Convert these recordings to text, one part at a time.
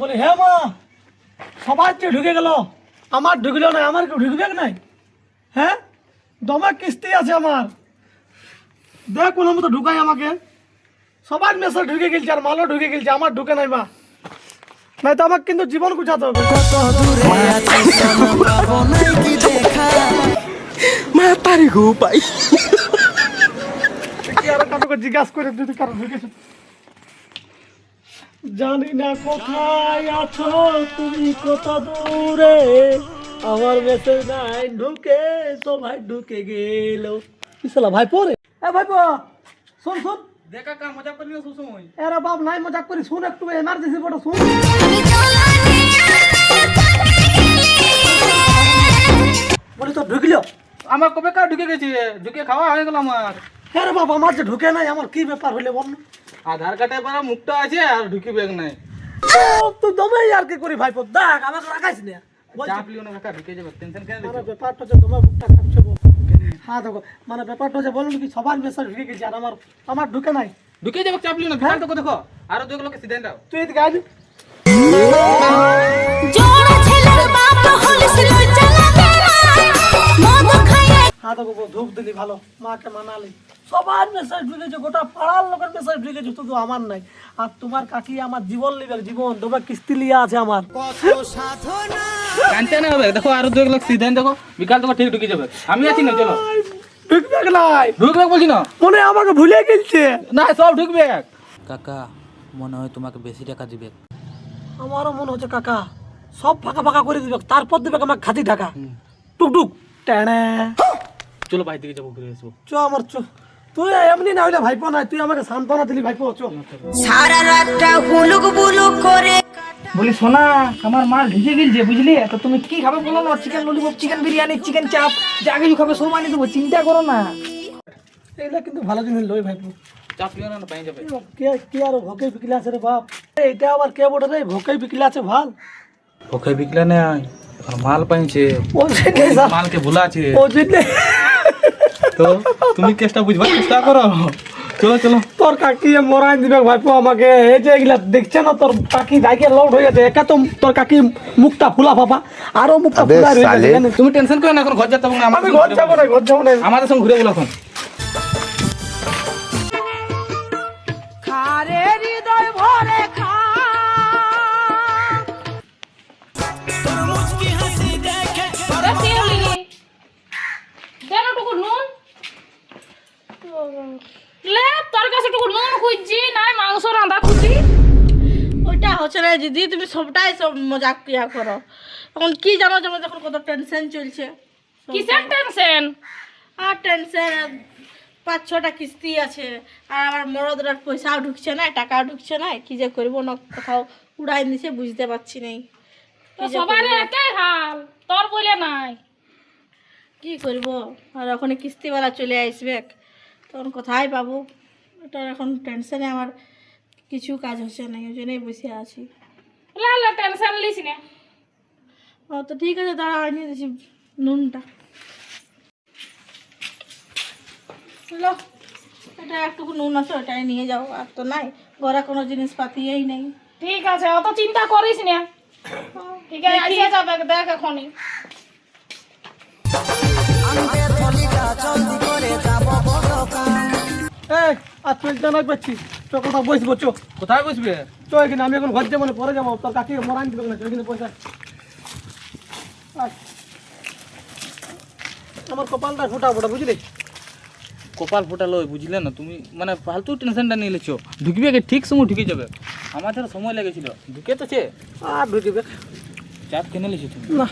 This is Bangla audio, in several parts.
বলে হ্যাঁ মা সবার চেয়ে ঢুকে গেল, আমার ঢুকলো না, আমার কেউ ঢুকবে নাই? হ্যাঁ দমে কিস্তি আছে আমার, দেখ কোনো মতো ঢুকাই আমাকে। সবার মেসে ঢুকে গেছে আর মালও ঢুকে গেছে, আমার ঢুকে নাই মা, নাই তো আমাকে কিন্তু জীবন গুছাতে হবে। আর কাউকে জিজ্ঞাসা করে যদি কারো ঢুকেছে। জানি না কোথায় আছো তুমি, কত দূরে, আমার মেসেজ নাই ঢুকে, সবাই ঢুকে গেল। বিশালা ভাই পরে ভাই শোন শোন, দেখা কা মজা করলি না সময়। এরা বাপ নাই মজাক করি, শুন একটু এমার্জেন্সি বড় শুন। বলি তো ঢুকলো? আমার কবে কা ঢুকে গেছে, ঢুকে খাওয়া হয়ে গেল আমার। হ্যাঁ রে বাপ, আমার যে ঢুকে নাই, আমার কি ব্যাপার হইলে বল না। আধার কার্ডে পারা মুখটা আছে আর ঢুকি ব্যাগ নাই। তুই দমে আর কি করি ভাই, দেখ আমাকে রাখাইস না। চাপ লিও না কাকা, ঢুকে যাবে, টেনশন কেন মানে নিচ্ছ? ব্যাপারটা হচ্ছে তোমার বুকটা কাঁপছে বল। হ্যাঁ দেখো মানে ব্যাপারটা হচ্ছে বলুন কি, সবার মেসেজ ঢুকে গেছে আর আমার ঢুকে নাই। ঢুকে যাবে, চাপ লিও না, বিকাল তো দেখো আরো দুই লোকে সিদ্ধান্ত দাও। তুই এদিকে আয়। হ্যাঁ দেখো ধূপ দিলি ভালো, মাকে মানালি। সবার মেসেজ ঢুকেছে, গোটা পাড়ার লোকের মেসেজ ঢুকেছে, শুধু আমার নাই। আর তোমার কাকি আমার জীবন লিবে, জীবন তোমার কিস্তি লিয়া আছে আমার। কানতে না হবে, দেখো আরো দুই লোক সিদ্ধান্ত দেখো, বিকাল তো ঠিক ঢুকে যাবে। আমি আছি না, চলো ঢুকবে নাই, ঢুকবে বলছি না, মনে হয় আমাকে ভুলে গেছে। না সব ঢুকবে। কাকা মনে হয় তোমাকে বেশি টাকা দিবে। আমারও মনে হচ্ছে কাকা সব ফাঁকা ফাঁকা করে দিবে, তারপর দিবে আমাকে খাতি টাকা। টুকটুক টেনে চলো বাইরে দিকে যাবো, ঘুরে আসবো। চ আমার চ, তুই এমনি না হইলে ভাইপো নাই, তুই আমাকে সান্ত্বনা দিলি ভাইপো। চ সারা রাতটা হুলুক বুলুক করে বলি সোনা, আমার মাল ঢুকে গেছে বুঝলি, তো তুমি কি খাবে বলো না, chicken lollipop, chicken biryani, chicken চাপ, যা কিছু খাবে সব আনিয়ে দেবো, চিন্তা করো না। এইটা কিন্তু ভালো জিনিস লই ভাইপো। চাপ লিও না, পাই যাবে। কে আর ভোকে বিকলে আছে রে বাপ, এটা আবার কে বটে রে, ভোকে বিকলে আছে ভাল। ওকে বিকলে নাই, এখন মাল পাইছে, ও জেনে মালকে ভুলা আছে। ও জেনে তো তুমি কেসটা বুঝবার চেষ্টা করো। চলো চলো, তোর কাকি মরাই দিবে ভাইপো আমাকে। এই যে এগুলা দেখছে না, তোর কাকি যাইকে লোড হয়ে গেছে, একা তো তোর কাকি মুখটা ফুলা ফাপা, আরো মুখটা ফুলা রয়ে গেছে জানিস? তুমি টেনশন করো না, এখন ঘর যেতে হবে না। আমি ঘর যাবো না, ঘর যাবো না। আমাদের সঙ্গে ঘুরে বলো এখন। খারে হৃদয় ভরে খা ওইটা হচ্ছে না দিদি, তুমি সবটাই সব মজাক কিয়া করো। এখন কি জানো যে আমার যখন কত টেনশন চলছে। কিসের টেনশন? আর টেনশন 5-6টা কিস্তি আছে, আর আমার মরদরার পয়সাও ঢুকছে না, টাকাও ঢুকছে না, কি যে করবো না, কোথাও উড়াই নিছে বুঝতে পারছি নাই। তো সবার একই হাল, তোর বলে নাই। কি করব, আর এখন কিস্তিওয়ালা চলে আসবে, তখন কোথায় পাবো? এটা এখন টেনশনে আমার কিছু কাজ হচ্ছে না, ওই জন্যই বসে আছি। লা টেনশন লিস না। ও তো ঠিক আছে, দাঁড়া আনিয়ে দিচ্ছি নুনটা। লো, এটা একটুকু নুন আছে, ওটাই নিয়ে যাও। আর তো নাই ঘরে কোনো জিনিসপাতিই নেই। ঠিক আছে, অত চিন্তা করিস না। ঠিক আছে, আসে যাবে, দেখ এখনই। এই আর চলতে না পাচ্ছি, তো কথা বসবো। চো কোথায় বসবে? চো এখানে, আমি এখন ঘর যাবো না, পরে যাবো। তোর কাকি মরাই দিবে না, এখানে পয়সা। আমার কপালটা ফোটা ফোটা বুঝলি। কপাল ফোটালো বুঝলে না তুমি, মানে ফালতু টেনশনটা নিয়ে লেছো। ঢুকবে কি ঠিক সময় ঢুকে যাবে, আমার ধরো সময় লেগেছিল, ঢুকে তো ছে। আর ঢুকিবে চাপ কিনে লিছো তুমি না।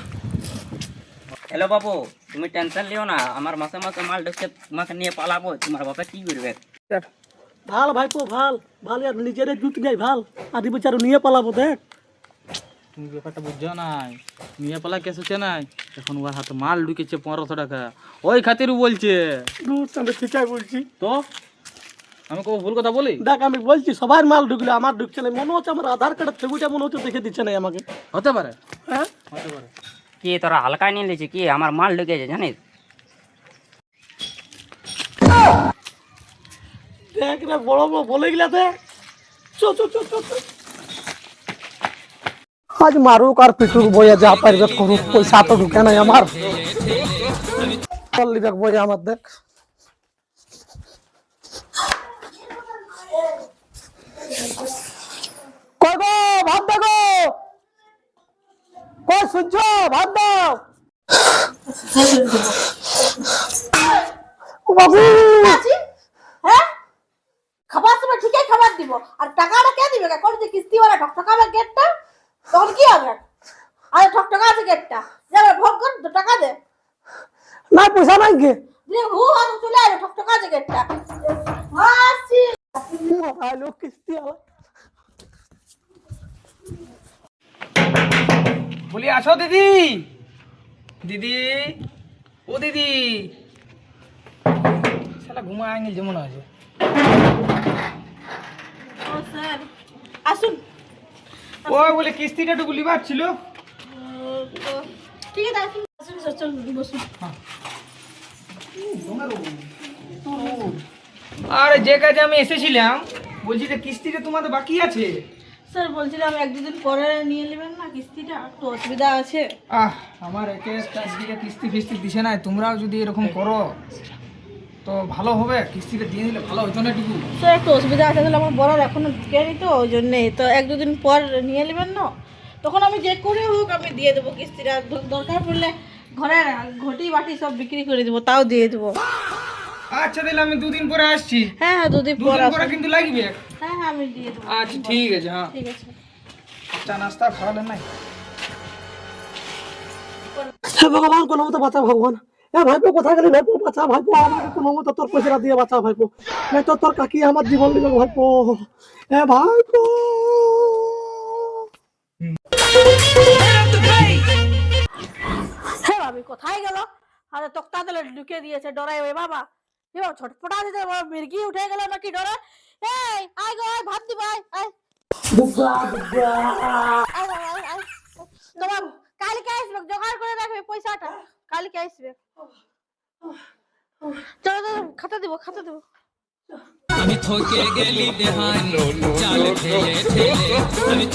হ্যালো বাবু, তুমি টেনশন লিও না, আমার মাসে মাসে মাল ঢুকছে, তোমাকে নিয়ে পালাবো। তোমার বাবা কি করবে? ভাল ভাইপো ভাল, ভাল আর নিজের জুত নেই ভাল, আর এই বিচার নিয়ে পালাবো। দেখ তুমি ব্যাপারটা বুঝছো নাই, নিয়ে পালা কেস হচ্ছে নাই, এখন ওর হাতে মাল ঢুকেছে 1500 টাকা, ওই খাতির বলছে। আমি ঠিকই বলছি তো আমি কব ভুল কথা বলি? দেখ আমি বলছি সবার মাল ঢুকলে আমার ঢুকছে না, মনে হচ্ছে আমার আধার কার্ডের ছবিটা মনে হচ্ছে দেখে দিচ্ছে না আমাকে। হতে পারে, হ্যাঁ হতে পারে। কি তোরা হালকায় নিয়ে নিয়েছি কি? আমার মাল ঢুকেছে জানিস? দেখ রে বড় বড় বলে গেলাতে। চো চো চো চো চো। আজ মারুক আর পিটুক বইয়া যা পারবে করুক, পয়সা তো ঢুকে নাই আমার। চল লিবেক বইয়া আমার দেখ। কই গো ভাত দেখো, কই সূর্য ভাত দাও। ও বাবু হ্যাঁ, খাবার সময় ঠিকই খাবার দিব, আর টাকাটা কে দিবে? কোন যে কিস্তিওয়ালা ঠকঠকাবে গেটটা, তখন কি হবে? আরে ঠকঠকা আছে গেটটা, যাবে ভোগ কর তো টাকা দে। না পয়সা নাই কে দিয়ে হু হাত চলে আসবে, ঠকঠকা আছে গেটটা। হাসি আলো কিস্তি আলা। বলি আসো দিদি, দিদি, ও দিদি। শালা ঘুমা আঙ্গিল যেমন আছে। ও স্যার আসুন। ও বলে কিস্তিটা একটু লিবার ছিল। তো ঠিক আছে আসুন, আসুন স্যার, চলুন বসুন। আর যে কাজে আমি এসেছিলাম, বলছি যে কিস্তিটা তোমাদের বাকি আছে। স্যার বলছিলাম এক দুদিন পরে নিয়ে নেবেন না কিস্তিটা, একটু অসুবিধা আছে। আমার একে দিকে কিস্তি ফিস্তি দিছে না, তোমরাও যদি এরকম করো তো ভালো হবে। কিস্তিটা দিয়ে দিলে ভালো হতো না টুকু। স্যার একটু অসুবিধা আছে, তাহলে আমার বড়ার এখনো ঢুকেনি তো, ওই জন্যে তো এক দুদিন পর নিয়ে নেবেন না, তখন আমি যে করে হোক আমি দিয়ে দেবো কিস্তিটা। দরকার পড়লে ঘরে ঘটি বাটি সব বিক্রি করে দেবো, তাও দিয়ে দেবো। আচ্ছা তাহলে আমি দুদিন পরে আসছি। হ্যাঁ হ্যাঁ, দুদিন পর দুদিন পরে আসুন। কিন্তু লাগবে। হ্যাঁ হ্যাঁ, আমি দিয়ে দেবো। আচ্ছা ঠিক আছে। হ্যাঁ, ঠিক আছে। চা নাস্তা খাওয়ালেন নাই? হে ভগবান, কোনো মতো বাঁচা ভগবান। এ ভাইপো কোথায় গেলি ভাইপো? বাঁচা ভাইপো, আমাকে কোনো মতো তোর পয়সা দিয়ে বাঁচা ভাইপো, নাই তো তোর কাকি আমার জীবন দিল ভাইপো। এ ভাইপো হ্যাঁ ভাবি কোথায় গেল? আরে তক্তা দিলে ঢুকে দিয়েছে, ডরাই ওই বাবা। এবার ছটপটা দিতে মির্গি উঠে গেল নাকি ডরে। এই আয় গো, আয় ভাত দিব, আয় আয়। আয় তোমার কালকে আসবে, জোগাড় করে রাখবে পয়সাটা, কালকে আসবে। চলো চলো, খাতা দিব, খাতা দিব। আমি থকে গেলি দেহানি চাল ঠেলে ঠেলে